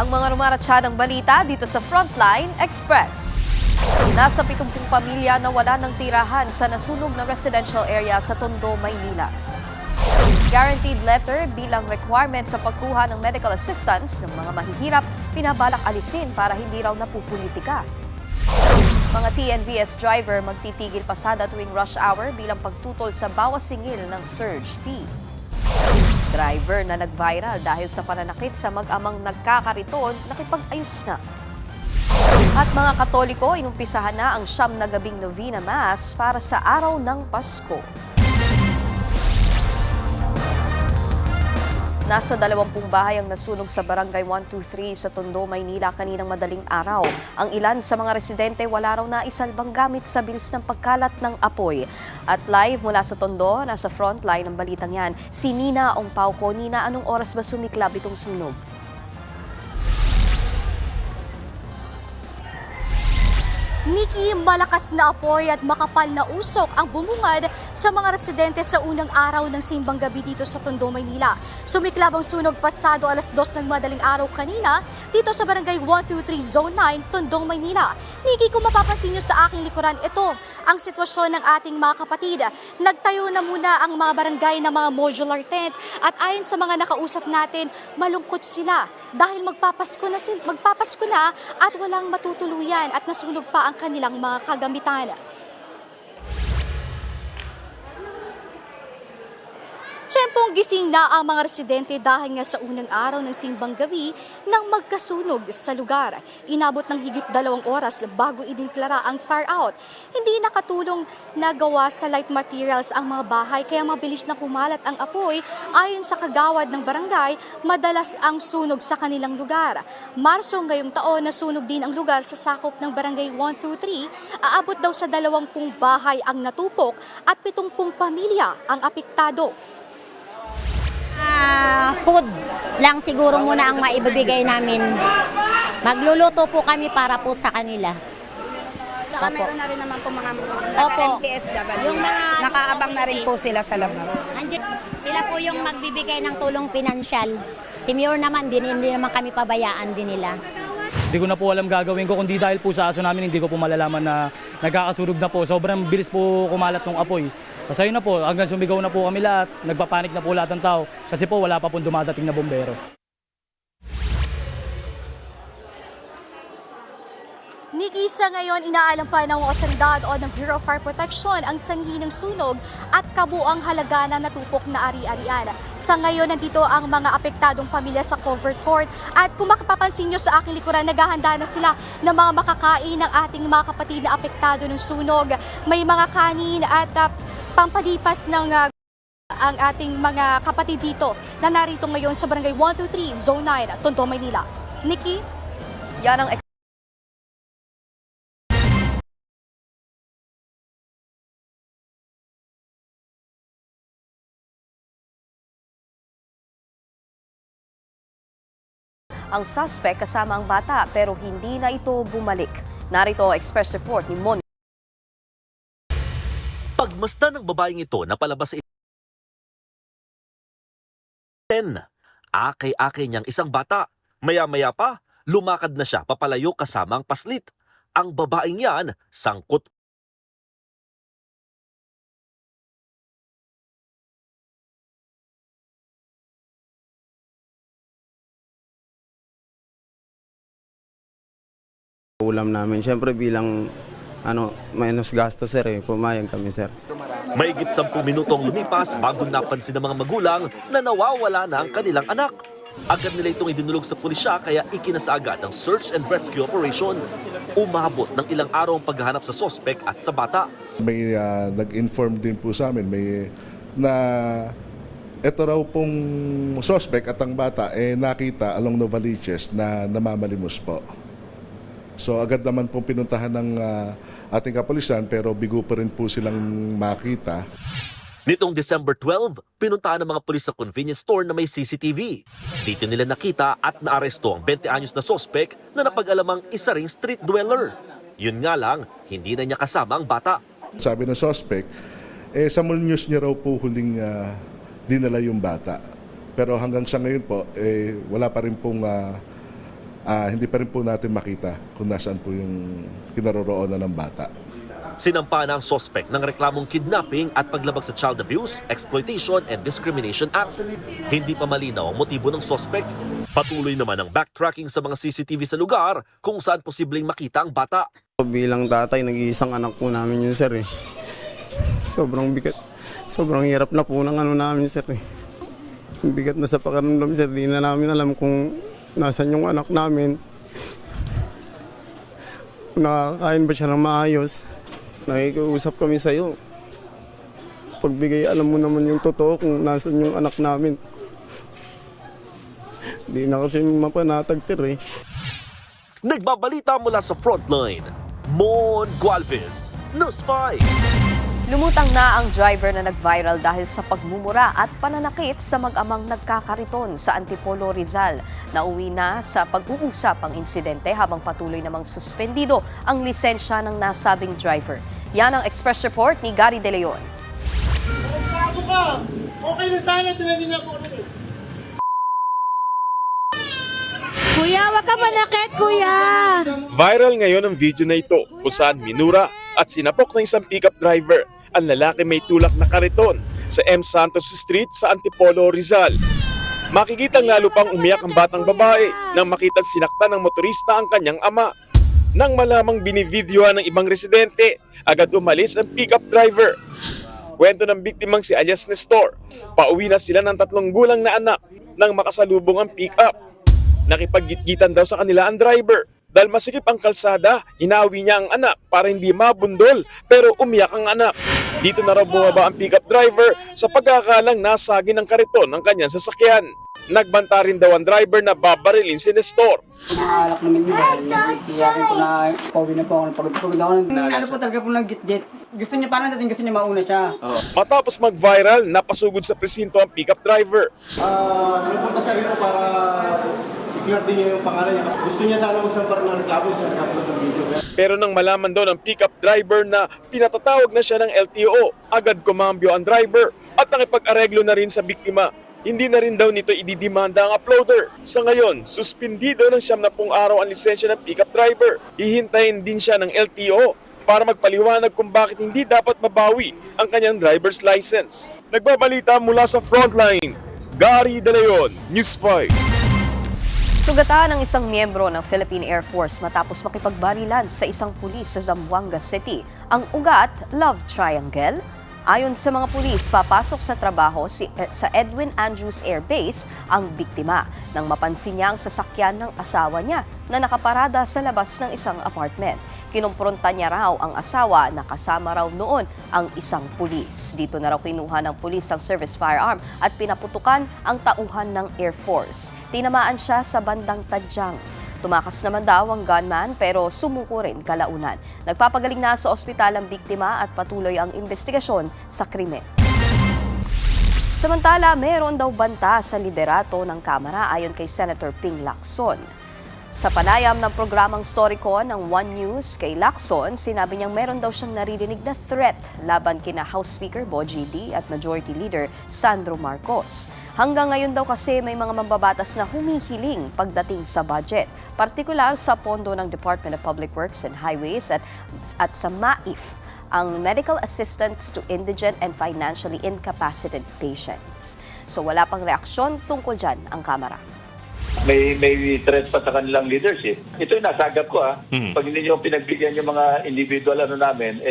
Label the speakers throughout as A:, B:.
A: Ang mga rumaratsyadang balita dito sa Frontline Express. Nasa 70 pamilya na wala ng tirahan sa nasunog na residential area sa Tondo, Maynila. Guaranteed letter bilang requirement sa pagkuha ng medical assistance ng mga mahihirap, pinabalak alisin para hindi raw napupulitika. Mga TNVS driver magtitigil pasada tuwing rush hour bilang pagtutol sa bawas singil ng surge fee. Driver na nag-viral dahil sa pananakit sa mag-amang nagkakariton, nakipag-ayos na. At mga Katoliko, inumpisahan na ang 9 na gabing novena mass para sa araw ng Pasko. Nasa 20 bahay ang nasunog sa Barangay 123 sa Tondo, Maynila kaninang madaling araw. Ang ilan sa mga residente wala raw naisalbang gamit sa bilis ng pagkalat ng apoy. At live mula sa Tondo, nasa frontline ng balitang yan, si Nina Ongpauco. Nina, anong oras ba sumiklab itong sunog?
B: Nikki, malakas na apoy at makapal na usok ang bumungad sa mga residente sa unang araw ng simbang gabi dito sa Tondo, Maynila. Sumiklab ang sunog pasado alas 2 ng madaling araw kanina dito sa Barangay 123 Zone 9, Tondo, Maynila. Nikki, kung mapapansin nyo sa aking likuran, ito ang sitwasyon ng ating mga kapatid. Nagtayo na muna ang mga barangay na mga modular tent at ayon sa mga nakausap natin, malungkot sila dahil magpapasko na at walang matutuluyan at nasunog pa ang kanilang mga kagamitan. Siyempong gising na ang mga residente dahil nga sa unang araw ng simbang gabi nang magkasunog sa lugar. Inabot ng higit 2 oras bago idinklara ang fire out. Hindi nakatulong na gawa sa light materials ang mga bahay kaya mabilis na kumalat ang apoy. Ayon sa kagawad ng barangay, madalas ang sunog sa kanilang lugar. Marso ngayong taon nasunog din ang lugar sa sakop ng Barangay 123. Aabot daw sa 20 bahay ang natupok at 70 pamilya ang apektado.
C: Food lang siguro muna ang maibibigay namin. Magluluto po kami para po sa kanila.
D: Saka
C: Opo.
D: meron na rin naman po mga
C: Opo.
D: MTSW.
C: Yung mga-
D: Nakaabang na rin po sila sa labas.
C: Sila po yung magbibigay ng tulong pinansyal. Si Mayor naman, hindi naman kami pabayaan din nila.
E: Hindi ko na po alam gagawin ko, kundi dahil po sa aso namin, hindi ko po malalaman na nagkakasunog na po. Sobrang bilis po kumalat ng apoy. Kasi yun na po, hanggang sumigaw na po kami lahat, nagpapanik na po lahat ng tao kasi po wala pa pong dumadating na bombero.
B: Nikki, sa ngayon, inaalam pa ng otoridad o ng Bureau of Fire Protection ang sanhi ng sunog at kabuang halaga na natupok na ari-arian. Sa ngayon, nandito ang mga apektadong pamilya sa covered court at kung makapapansin nyo sa aking likuran, naghahanda na sila ng mga makakain ng ating mga kapatid na apektado ng sunog. May mga kanin at pampalipas ng ang ating mga kapatid dito na narito ngayon sa Barangay 123, Zone 9, Tondo, Maynila. Nikki?
A: Yan ang ang suspect kasama ang bata pero hindi na ito bumalik. Narito ang express report ni Mon.
F: Pagmasdan ng babaeng ito na palabas sa akay-akay niyang isang bata. Maya-maya pa, lumakad na siya papalayo kasama ang paslit. Ang babaeng yan, sangkot.
G: Ulam namin, syempre bilang minus gasto sir pumayag kami sir.
F: Mahigit 10 minutong lumipas bago napansin ng mga magulang na nawawala na ang kanilang anak. Agad nila itong idinulog sa pulisya kaya ikinasa agad ang search and rescue operation. Umabot ng ilang araw ang paghahanap sa sospek at sa bata.
H: May nag-inform din po sa amin na ito raw pong sospek at ang bata nakita along Novaliches na namamalimos po. So agad naman pong pinuntahan ng ating kapulisan pero bigo pa rin po silang makita.
F: Nitong December 12, pinuntahan ng mga pulis sa convenience store na may CCTV. Dito nila nakita at naaresto ang 20 anyos na sospek na napag-alamang isa ring street dweller. Yun nga lang, hindi na niya kasama ang bata.
H: Sabi ng sospek, sa Muñoz niya raw po huling dinala yung bata. Pero hanggang sa ngayon po, wala pa rin pong hindi pa rin po natin makita kung nasaan po yung kinaroroonan ng bata.
F: Sinampa na ang sospek ng reklamong kidnapping at paglabag sa Child Abuse, Exploitation and Discrimination Act. Hindi pa malinaw ang motibo ng sospek. Patuloy naman ang backtracking sa mga CCTV sa lugar kung saan posibleng makita ang bata.
G: Bilang tatay, nag-iisang anak po namin yun, sir. Sobrang bigat. Sobrang hirap na po ng namin, sir. Ang bigat na sa pakiramdam, sir. Di na namin alam kung nasan yung anak namin. Kung nakakain ba siya ng maayos. Nakikiusap kami sa'yo. Pagbigay, alam mo naman yung totoo kung nasan yung anak namin. Di na kasi mapanatag, sir.
F: Nagbabalita mula sa Frontline, Mon Gualvez, News 5.
A: Lumutang na ang driver na nag-viral dahil sa pagmumura at pananakit sa mag-amang nagkakariton sa Antipolo, Rizal. Nauwi na sa pag-uusap ang insidente habang patuloy namang suspendido ang lisensya ng nasabing driver. Yan ang Express Report ni Gary De Leon.
I: Okay na sana, tinanong ako ulit eh.
J: Kuya, wag ka manakit, kuya!
K: Viral ngayon ang video na ito kung saan minura at sinapok ng isang pickup driver ang lalaki may tulak na kariton sa M. Santos Street sa Antipolo, Rizal. Makikitang lalo pang umiyak ang batang babae nang makitang sinaktan ng motorista ang kanyang ama. Nang malamang binivideohan ng ibang residente, agad umalis ang pickup driver. Kwento ng biktimang si alias Nestor, pauwi na sila ng 3 gulang na anak nang makasalubong ang pickup. Nakipag-gitgitan daw sa kanila ang driver. Dahil masikip ang kalsada, inawi niya ang anak para hindi mabundol pero umiyak ang anak. Dito na raw bumaba ang pickup driver sa pagkakalang nasagi ng kariton ng kanyang sasakyan. Nagbanta rin daw ang driver na babarilin si Nestor.
L: Naalak namin yun dahil nagtiyakin ko na pauwi na po ako ng pagod ako. Ano po talaga po nag-git-git. Gusto niya parang dating gusto niya mauna siya.
K: Matapos mag-viral, napasugod sa presinto ang pickup driver.
I: Napunta siya rito para i-clear din niya yung pangalan niya kasi gusto niya sana magsampar ng reklamo sa nag-upload ng video.
K: Pero nang malaman daw ng pickup driver na pinatatawag na siya ng LTO, agad kumambyo ang driver at nakipag-areglo na rin sa biktima. Hindi na rin daw nito ididimanda ang uploader. Sa ngayon, suspindido ng 70 araw ang lisensya ng pickup driver. Hihintayin din siya ng LTO para magpaliwanag kung bakit hindi dapat mabawi ang kanyang driver's license. Nagbabalita mula sa Frontline, Gary De Leon, News 5.
A: Sugatan ng isang miyembro ng Philippine Air Force matapos makipagbarilan sa isang pulis sa Zamboanga City. Ang ugat, love triangle. Ayon sa mga pulis, papasok sa trabaho sa Edwin Andrews Air Base ang biktima nang mapansin niya ang sasakyan ng asawa niya na nakaparada sa labas ng isang apartment. Kinumpronta niya raw ang asawa na kasama raw noon ang isang pulis. Dito na raw kinuha ng pulis ang service firearm at pinaputukan ang tauhan ng Air Force. Tinamaan siya sa bandang tadyang. Tumakas naman daw ang gunman pero sumuko rin kalaunan. Nagpapagaling na sa ospital ang biktima at patuloy ang investigasyon sa krimen. Samantala, meron daw banta sa liderato ng Kamara ayon kay Senator Ping Lacson. Sa panayam ng programang Storycon ng One News kay Lacson, sinabi niyang meron daw siyang naririnig na threat laban kina House Speaker Bogie D at Majority Leader Sandro Marcos. Hanggang ngayon daw kasi may mga mambabatas na humihiling pagdating sa budget, partikular sa pondo ng Department of Public Works and Highways at sa MAIF, ang Medical Assistance to Indigent and Financially Incapacitated Patients. So wala pang reaksyon tungkol dyan ang Kamara.
M: May threat pa sa kanilang leadership. Ito yung nasagap ko Pag hindi nyo pinagbigyan yung mga individual namin,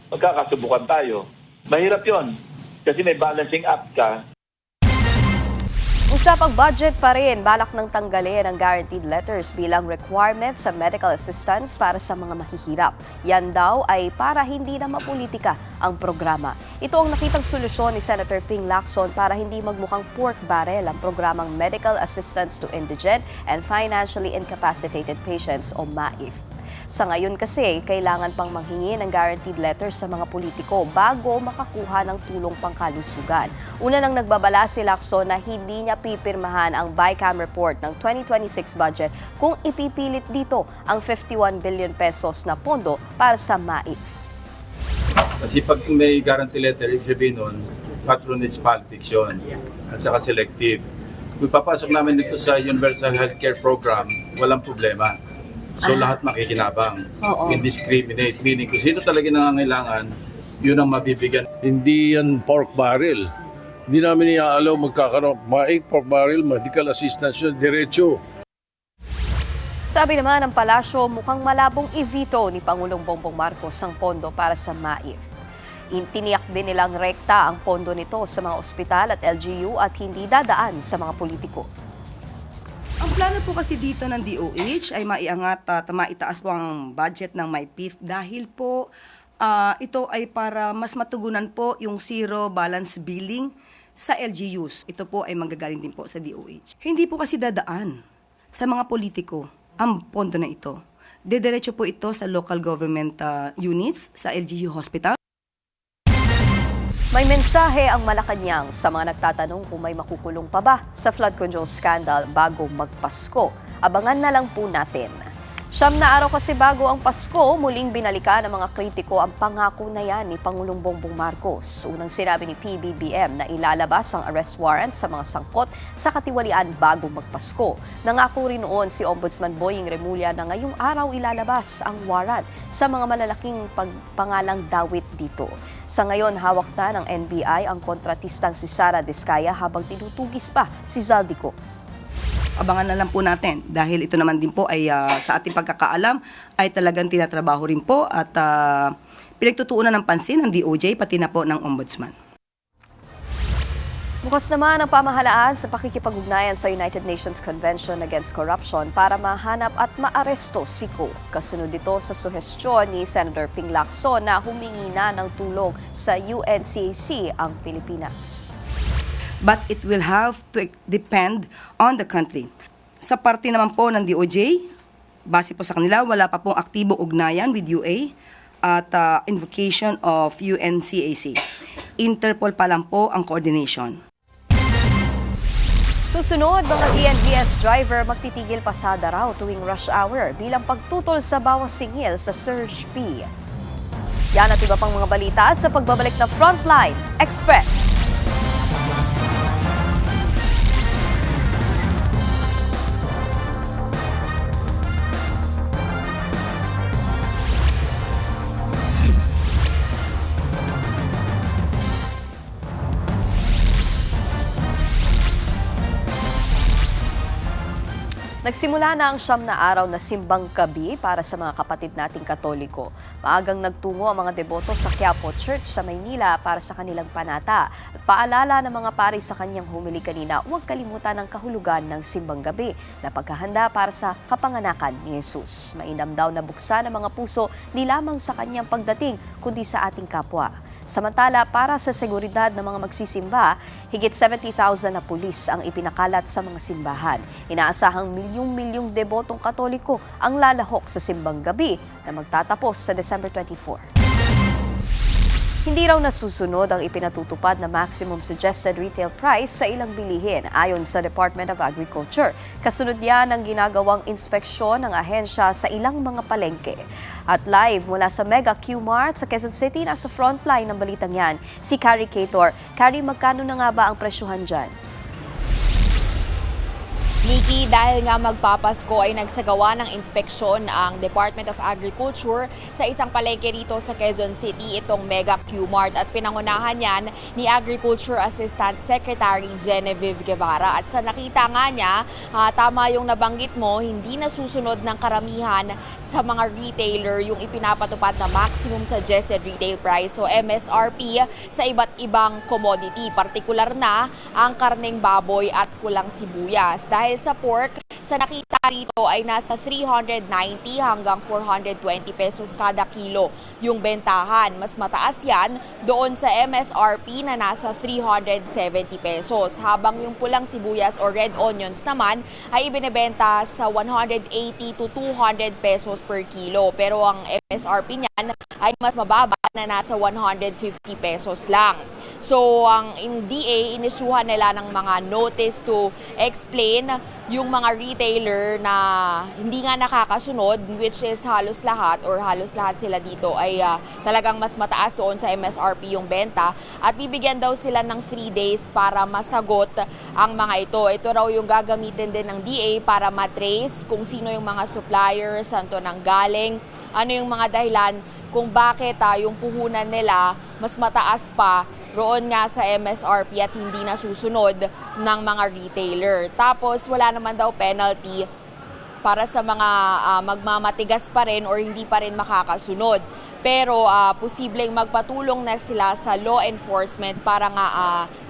M: magkakasubukan tayo. Mahirap yon kasi may balancing act ka.
A: Usapang budget pa rin, balak ng tanggalin ang guaranteed letters bilang requirement sa medical assistance para sa mga mahihirap. Yan daw ay para hindi na mapolitika ang programa. Ito ang nakitang solusyon ni Senator Ping Lacson para hindi magmukhang pork barrel ang programang Medical Assistance to Indigent and Financially Incapacitated Patients o MAIF. Sa ngayon kasi, kailangan pang manghingi ng guaranteed letters sa mga politiko bago makakuha ng tulong pangkalusugan. Una nang nagbabala si Lacson na hindi niya pipirmahan ang BICAM report ng 2026 budget kung ipipilit dito ang 51 billion pesos na pondo para sa MAIF.
N: Kasi pag may guarantee letter, ibig sabihin nun, patronage politics yun at saka selective. Kung papasok namin dito sa Universal Healthcare Program, walang problema. So lahat makikinabang. Indiscriminate. Meaning kung sino talaga nangangailangan, yun ang mabibigyan.
O: Hindi yan pork barrel. Hindi namin iaalaw magkakaroon. Maing pork barrel, medical assistance yun, diretso.
A: Sabi naman ng palasyo, mukhang malabong i-veto ni Pangulong Bongbong Marcos ang pondo para sa MAIF. Tiniyak din nilang rekta ang pondo nito sa mga ospital at LGU at hindi dadaan sa mga politiko.
D: Ang plano po kasi dito ng DOH ay maiangat at maitaas po ang budget ng MyPIF dahil po ito ay para mas matugunan po yung zero balance billing sa LGUs. Ito po ay manggagaling din po sa DOH. Hindi po kasi dadaan sa mga politiko ang pondo na ito. Dediretso po ito sa local government units sa LGU hospital.
A: May mensahe ang Malacanang sa mga nagtatanong kung may makukulong pa ba sa flood control scandal bago magpasko. Abangan na lang po natin. 9 na araw kasi bago ang Pasko, muling binalikan ng mga kritiko ang pangako na yan ni Pangulong Bongbong Marcos. Unang sinabi ni PBBM na ilalabas ang arrest warrant sa mga sangkot sa katiwalian bago magpasko. Nangako rin noon si Ombudsman Boying Remulla na ngayong araw ilalabas ang warrant sa mga malalaking pagpangalang dawit dito. Sa ngayon, hawak na ng NBI ang kontratistang si Sara Diskaya habang tinutugis pa si Zaldico.
D: Abangan na lang po natin dahil ito naman din po ay sa ating pagkakaalam ay talagang tinatrabaho rin po at pinagtutuunan ng pansin ng DOJ pati na po ng Ombudsman.
A: Bukas naman ang pamahalaan sa pakikipag-ugnayan sa United Nations Convention Against Corruption para mahanap at maaresto si Ko. Kasunod dito sa suhestyon ni Senator Ping Lacson na humingi na ng tulong sa UNCAC ang Pilipinas.
D: But it will have to depend on the country. Sa parte naman po ng DOJ, base po sa kanila, wala pa pong aktibong ugnayan with UA at invocation of UNCAC. Interpol pa lang po ang coordination.
A: Susunod, mga DNVS driver magtitigil pasada raw tuwing rush hour bilang pagtutol sa bawas singil sa surge fee. Yan at iba pang mga balita sa pagbabalik na Frontline Express. Nagsimula na ang 9 na araw na simbang gabi para sa mga kapatid nating Katoliko. Maagang nagtungo ang mga deboto sa Quiapo Church sa Maynila para sa kanilang panata. At paalala ng mga pari sa kanyang humili kanina, huwag kalimutan ang kahulugan ng simbang gabi na paghahanda para sa kapanganakan ni Jesus. Mainam daw na buksan ang mga puso di lamang sa kanyang pagdating kundi sa ating kapwa. Samantala, para sa seguridad ng mga magsisimba, higit 70,000 na pulis ang ipinakalat sa mga simbahan. Inaasahang milyong-milyong debotong Katoliko ang lalahok sa simbang gabi na magtatapos sa December 24. Hindi raw nasusunod ang ipinatutupad na maximum suggested retail price sa ilang bilihin ayon sa Department of Agriculture. Kasunod yan ang ginagawang inspeksyon ng ahensya sa ilang mga palengke. At live mula sa Mega Q-Mart sa Quezon City, nasa frontline ng balitang yan, si Carrie Cator. Carrie, magkano na nga ba ang presyuhan dyan?
P: Nikki, dahil nga magpapasko ay nagsagawa ng inspeksyon ang Department of Agriculture sa isang palengke rito sa Quezon City, itong Mega Q-Mart, at pinangunahan yan ni Agriculture Assistant Secretary Genevieve Guevara. At sa nakita nga niya, tama yung nabanggit mo, hindi nasusunod ng karamihan sa mga retailer yung ipinapatupad na maximum suggested retail price o MSRP sa iba't ibang commodity, partikular na ang karneng baboy at pulang sibuyas. Dahil sa pork, sa nakita rito ay nasa 390 hanggang 420 pesos kada kilo yung bentahan. Mas mataas yan doon sa MSRP na nasa 370 pesos. Habang yung pulang sibuyas o red onions naman ay ibinebenta sa 180 to 200 pesos per kilo. Pero ang MSRP niyan ay mas mababa na nasa 150 pesos lang. So ang DA, inisyuhan nila ng mga notice to explain yung mga retailer na hindi nga nakakasunod, which is halos lahat sila dito ay talagang mas mataas doon sa MSRP yung benta, at bibigyan daw sila ng 3 days para masagot ang mga ito. Ito raw yung gagamitin din ng DA para matrace kung sino yung mga suppliers, saan to nanggaling, ano yung mga dahilan kung bakit yung puhunan nila mas mataas pa roon nga sa MSRP at hindi nasusunod ng mga retailer. Tapos wala naman daw penalty para sa mga magmamatigas pa rin or hindi pa rin makakasunod. Pero posibleng magpatulong na sila sa law enforcement para nga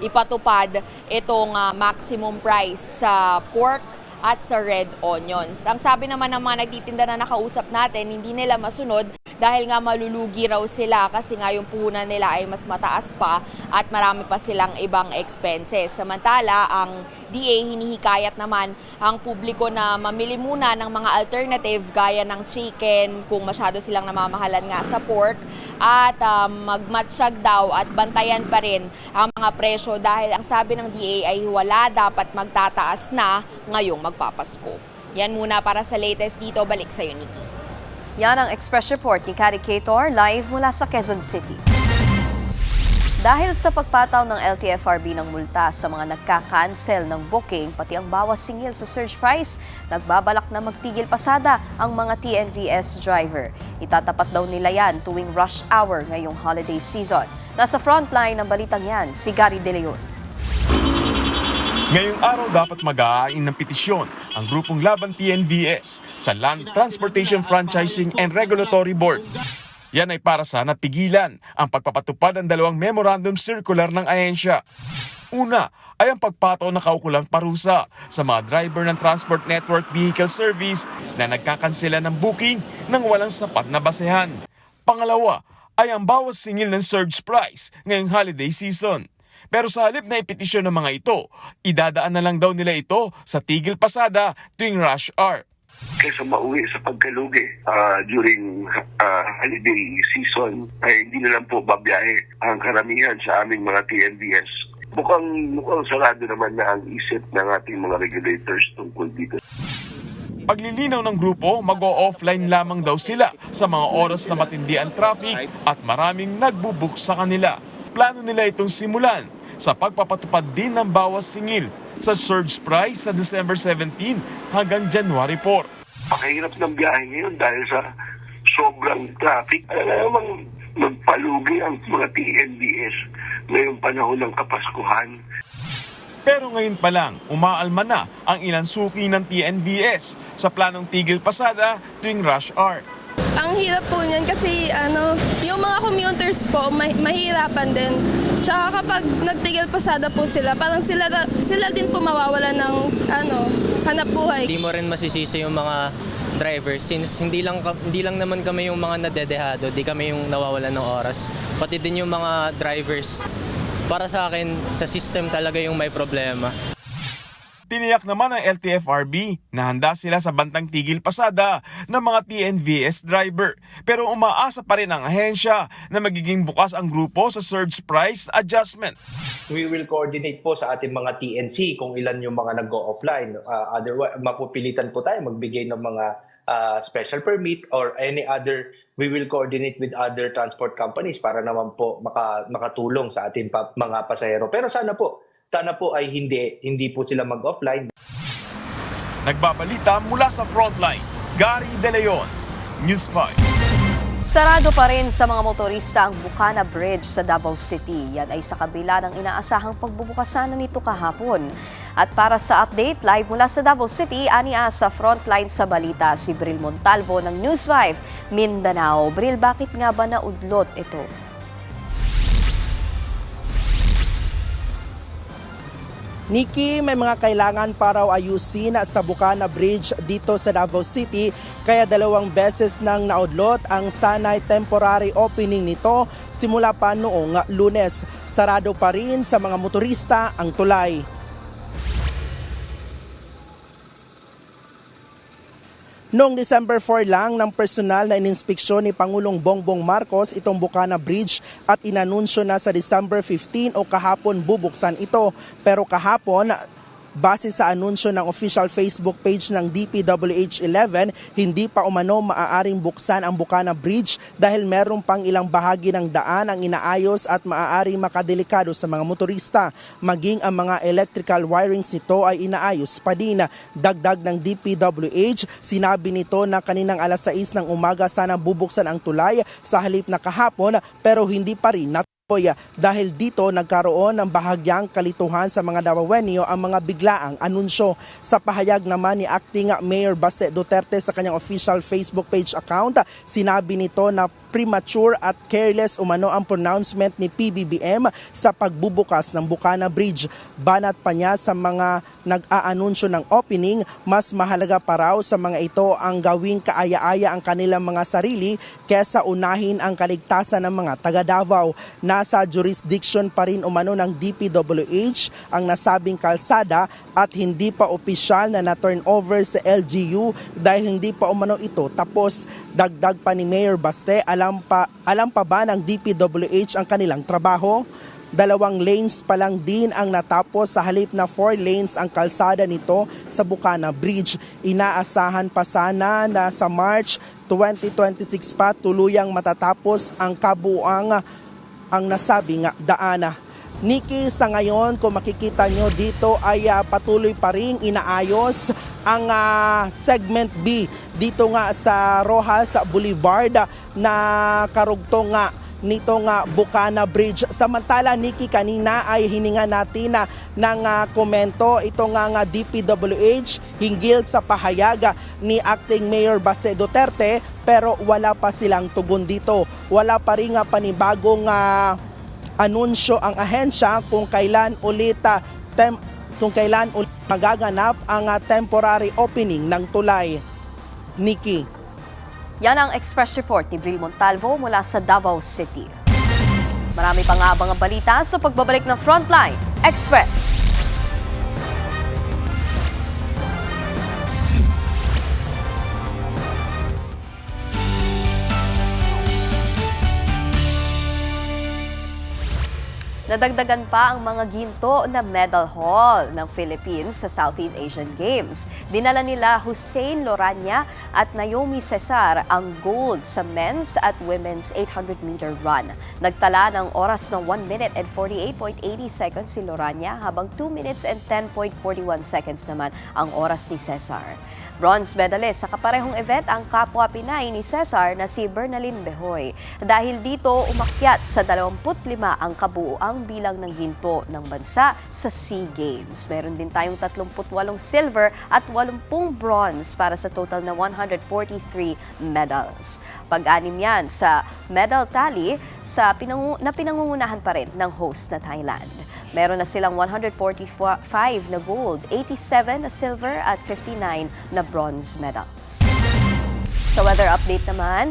P: ipatupad itong maximum price sa pork at sa red onions. Ang sabi naman ng mga nagtitinda na nakausap natin, hindi nila masunod dahil nga malulugi raw sila kasi nga yung puhunan nila ay mas mataas pa at marami pa silang ibang expenses. Samantala, ang DA hinihikayat naman ang publiko na mamili muna ng mga alternative gaya ng chicken kung masyado silang namamahalan nga sa pork, at magmatsyag daw at bantayan pa rin ang mga presyo dahil ang sabi ng DA ay wala dapat magtataas na ngayong magpapasko. Yan muna para sa latest dito. Balik sa Nikki.
A: Yan ang Express Report ni Kari Cator, live mula sa Quezon City. Dahil sa pagpataw ng LTFRB ng multa sa mga nagka-cancel ng booking, pati ang bawas singil sa surge price, nagbabalak na magtigil pasada ang mga TNVS driver. Itatapat daw nila yan tuwing rush hour ngayong holiday season. Nasa frontline ng balitang yan, si Gary De Leon.
K: Ngayong araw dapat mag-aain ng petisyon ang grupong laban TNVS sa Land Transportation Franchising and Regulatory Board. Yan ay para sana pigilan ang pagpapatupad ng 2 memorandum circular ng ahensya. Una ay ang pagpataw ng kaukulang parusa sa mga driver ng Transport Network Vehicle Service na nagkakansela ng booking nang walang sapat na basehan. Pangalawa ay ang bawas singil ng surge price ngayong holiday season. Pero sa halip na ipetisyon ng mga ito, idadaan na lang daw nila ito sa tigil pasada tuwing rush hour.
Q: Kaysa mauwi sa pagkalugi during holiday season, ay hindi na lang po babiyahe ang karamihan sa aming mga TNVS. Mukhang sarado naman na ang isip ng ating mga regulators tungkol dito.
K: Paglilinaw ng grupo, mag-o-offline lamang daw sila sa mga oras na matindi ang traffic at maraming nagbubook sa kanila. Plano nila itong simulan sa pagpapatupad din ng bawas singil sa surge price sa December 17 hanggang January 4.
Q: Pakahirap ng biyahe ngayon dahil sa sobrang traffic. Alam namang magpalugi ang mga TNVS ngayong panahon ng Kapaskuhan.
K: Pero ngayon pa lang, umaalma na ang ilang suki ng TNVS sa planong tigil pasada tuwing rush hour.
R: Ang hirap po niyan kasi yung mga commuters po mahirapan din. Tsaka kapag nagtigil pasada po sila, parang sila din po mawawala ng hanap buhay.
S: Hindi mo rin masisisi yung mga drivers since hindi lang naman kami yung mga nadedehado, di kami yung nawawalan ng oras. Pati din yung mga drivers. Para sa akin, sa system talaga yung may problema.
K: Tiniyak naman ng LTFRB na handa sila sa bantang tigil pasada ng mga TNVS driver. Pero umaasa pa rin ang ahensya na magiging bukas ang grupo sa surge price adjustment.
T: We will coordinate po sa ating mga TNC kung ilan yung mga nag-go offline. Otherwise, mapupilitan po tayo magbigay ng mga special permit or any other. We will coordinate with other transport companies para naman po makatulong sa ating mga pasahero. Pero sana po ay hindi po sila mag-offline.
K: Nagbabalita mula sa frontline, Gary De Leon, News 5.
A: Sarado pa rin sa mga motorista ang Bucana Bridge sa Davao City. Yan ay sa kabila ng inaasahang pagbubukasan nito kahapon. At para sa update, live mula sa Davao City, aniya sa frontline sa balita si Bril Montalvo ng News 5, Mindanao. Bril, bakit nga ba naudlot ito?
U: Nikki, may mga kailangan pa raw ayusin sa Bucana Bridge dito sa Davao City, kaya 2 beses nang naudlot ang sanay temporary opening nito simula pa noong Lunes. Sarado pa rin sa mga motorista ang tulay. Noong December 4 lang ng personal na ininspeksyon ni Pangulong Bongbong Marcos itong Bukana Bridge at inanunsyo na sa December 15 o kahapon bubuksan ito. Pero kahapon, base sa anunsyo ng official Facebook page ng DPWH 11, hindi pa umano maaaring buksan ang Bukana Bridge dahil meron pang ilang bahagi ng daan ang inaayos at maaaring makadelikado sa mga motorista. Maging ang mga electrical wirings nito ay inaayos pa din. Dagdag ng DPWH, sinabi nito na kaninang alas 6 ng umaga sana bubuksan ang tulay sa halip na kahapon pero hindi pa rin dahil dito nagkaroon ng bahagyang kalituhan sa mga Davaoenyo ang mga biglaang anunsyo. Sa pahayag naman ni Acting Mayor Baste Duterte sa kanyang official Facebook page account, sinabi nito na premature at careless umano ang pronouncement ni PBBM sa pagbubukas ng Bukana Bridge. Banat pa niya sa mga nag-aanunsyo ng opening, mas mahalaga pa raw sa mga ito ang gawing kaaya-aya ang kanilang mga sarili kesa unahin ang kaligtasan ng mga taga Davao. Nasa jurisdiction pa rin umano ng DPWH ang nasabing kalsada at hindi pa opisyal na na-turn over sa LGU dahil hindi pa umano ito tapos. Dagdag pa ni Mayor Baste, alam pa ba ng DPWH ang kanilang trabaho? 2 lanes pa lang din ang natapos sa halip na 4 lanes ang kalsada nito sa Bukana Bridge. Inaasahan pa sana na sa March 2026 pa tuluyang matatapos ang kabuuang ang nasabing daan. Nikki, sa ngayon kung makikita nyo dito ay patuloy pa rin inaayos ang segment B dito nga sa Rojas Boulevard na karugtong nga nito nga Bukana Bridge. Samantala, Nikki, kanina ay hininga natin ng komento ito nga DPWH hinggil sa pahayag ni Acting Mayor Baste Duterte pero wala pa silang tugon dito. Wala pa rin panibagong anunsyo ang ahensya kung kailan ulit magaganap ang temporary opening ng tulay. Nikki.
A: Yan ang Express Report ni Bril Montalvo mula sa Davao City. Marami pang abang balita sa pagbabalik ng Frontline Express. Nadagdagan pa ang mga ginto na medal haul ng Philippines sa Southeast Asian Games. Dinala nila Hussein Loranya at Naomi Cesar ang gold sa men's at women's 800-meter run. Nagtala ng oras ng 1 minute and 48.80 seconds si Loranya habang 2 minutes and 10.41 seconds naman ang oras ni Cesar. Bronze medalist sa kaparehong event ang kapwa Pinay ni Cesar na si Bernalyn Behoy. Dahil dito, umakyat sa 25 ang kabuuang bilang ng ginto ng bansa sa SEA Games. Meron din tayong 38 silver at 80 bronze para sa total na 143 medals. Pag-anim yan sa medal tally na pinangungunahan pa rin ng host na Thailand. Meron na silang 145 na gold, 87 na silver at 59 na bronze medals. Sa weather update naman,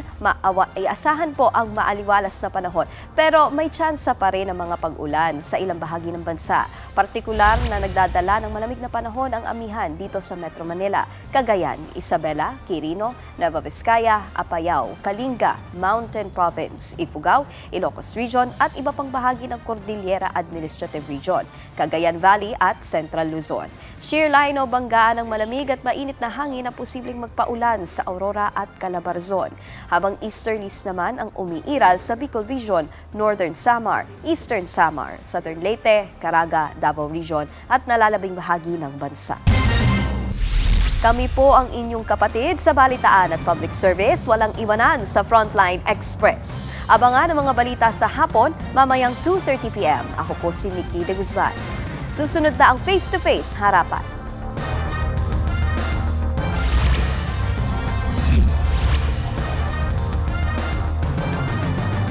A: asahan po ang maaliwalas na panahon pero may tsansa pa rin ang mga pag-ulan sa ilang bahagi ng bansa. Partikular na nagdadala ng malamig na panahon ang amihan dito sa Metro Manila, Cagayan, Isabela, Quirino, Nueva Vizcaya, Apayao, Kalinga, Mountain Province, Ifugao, Ilocos Region at iba pang bahagi ng Cordillera Administrative Region, Cagayan Valley at Central Luzon. Shear line o banggaan ng malamig at mainit na hangin na posibleng magpaulan sa Aurora at Calabarzon, habang easterlies naman ang umiiral sa Bicol Region, Northern Samar, Eastern Samar, Southern Leyte, Caraga, Davao Region at nalalabing bahagi ng bansa. Kami po ang inyong kapatid sa balitaan at public service, walang iwanan sa Frontline Express. Abangan ang mga balita sa hapon, mamayang 2:30 p.m. Ako po si Nikki De Guzman. Susunod na ang face-to-face harapan.